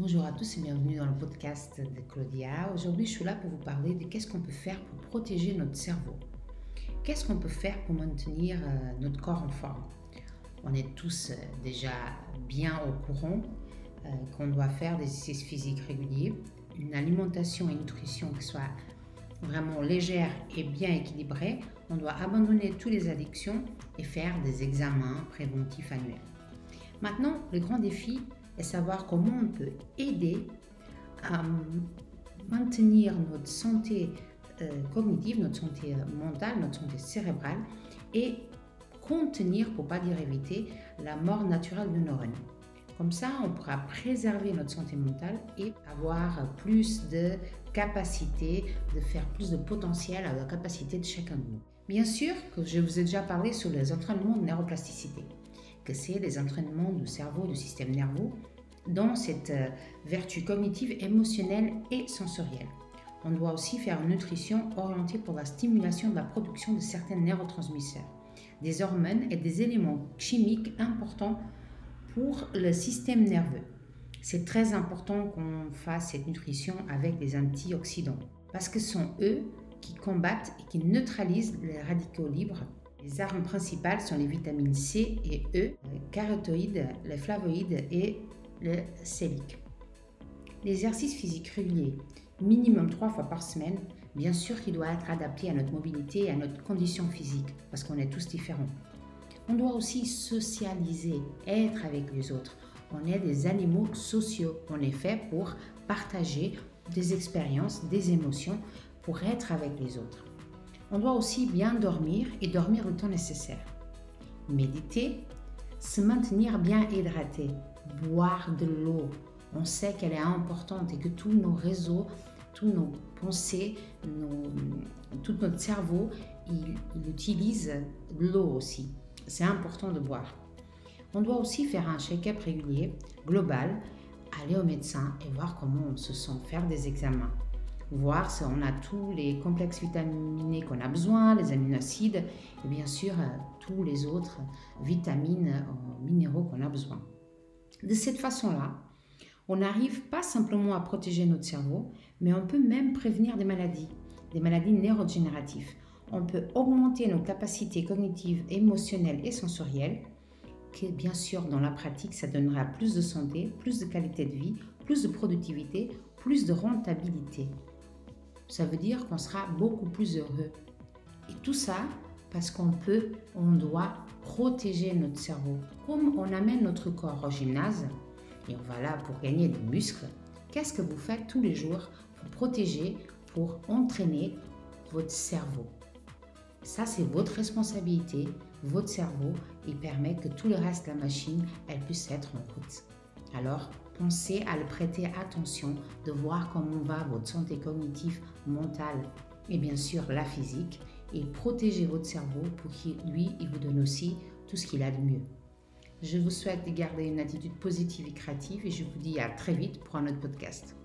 Bonjour à tous et bienvenue dans le podcast de Claudia. Aujourd'hui, je suis là pour vous parler de qu'est-ce qu'on peut faire pour protéger notre cerveau. Qu'est-ce qu'on peut faire pour maintenir notre corps en forme? On est tous déjà bien au courant qu'on doit faire des exercices physiques réguliers, une alimentation et une nutrition qui soit vraiment légère et bien équilibrée. On doit abandonner toutes les addictions et faire des examens préventifs annuels. Maintenant, le grand défi est savoir comment on peut aider à maintenir notre santé cognitive, notre santé mentale, notre santé cérébrale et contenir, pour ne pas dire éviter, la mort naturelle de neurones. Comme ça, on pourra préserver notre santé mentale et avoir plus de capacité, de faire plus de potentiel à la capacité de chacun de nous. Bien sûr que je vous ai déjà parlé sur les entraînements de neuroplasticité, que c'est des entraînements du cerveau, du système nerveux, dans cette vertu cognitive, émotionnelle et sensorielle. On doit aussi faire une nutrition orientée pour la stimulation de la production de certains neurotransmetteurs, des hormones et des éléments chimiques importants pour le système nerveux. C'est très important qu'on fasse cette nutrition avec des antioxydants, parce que ce sont eux qui combattent et qui neutralisent les radicaux libres. Les armes principales sont les vitamines C et E, les caroténoïdes, les flavonoïdes et le sélique. L'exercice physique régulier, minimum 3 fois par semaine, bien sûr qu'il doit être adapté à notre mobilité et à notre condition physique, parce qu'on est tous différents. On doit aussi socialiser, être avec les autres. On est des animaux sociaux. On est fait pour partager des expériences, des émotions, pour être avec les autres. On doit aussi bien dormir et dormir le temps nécessaire. Méditer, se maintenir bien hydraté, boire de l'eau. On sait qu'elle est importante et que tous nos réseaux, tous nos pensées, tout notre cerveau, il utilise l'eau aussi. C'est important de boire. On doit aussi faire un check-up régulier, global, aller au médecin et voir comment on se sent, faire des examens. Voir si on a tous les complexes vitaminés qu'on a besoin, les aminoacides et bien sûr tous les autres vitamines, minéraux qu'on a besoin. De cette façon-là, on n'arrive pas simplement à protéger notre cerveau, mais on peut même prévenir des maladies neurodégénératives. On peut augmenter nos capacités cognitives, émotionnelles et sensorielles, que bien sûr dans la pratique, ça donnera plus de santé, plus de qualité de vie, plus de productivité, plus de rentabilité. Ça veut dire qu'on sera beaucoup plus heureux. Et tout ça parce qu'on doit protéger notre cerveau. Comme on amène notre corps au gymnase, et on va là pour gagner des muscles, qu'est-ce que vous faites tous les jours pour protéger, pour entraîner votre cerveau? Ça, c'est votre responsabilité. Votre cerveau, il permet que tout le reste de la machine, elle puisse être en route. Alors, pensez à le prêter attention, de voir comment va votre santé cognitive, mentale et bien sûr la physique, et protégez votre cerveau pour qu'il vous donne aussi tout ce qu'il a de mieux. Je vous souhaite de garder une attitude positive et créative et je vous dis à très vite pour un autre podcast.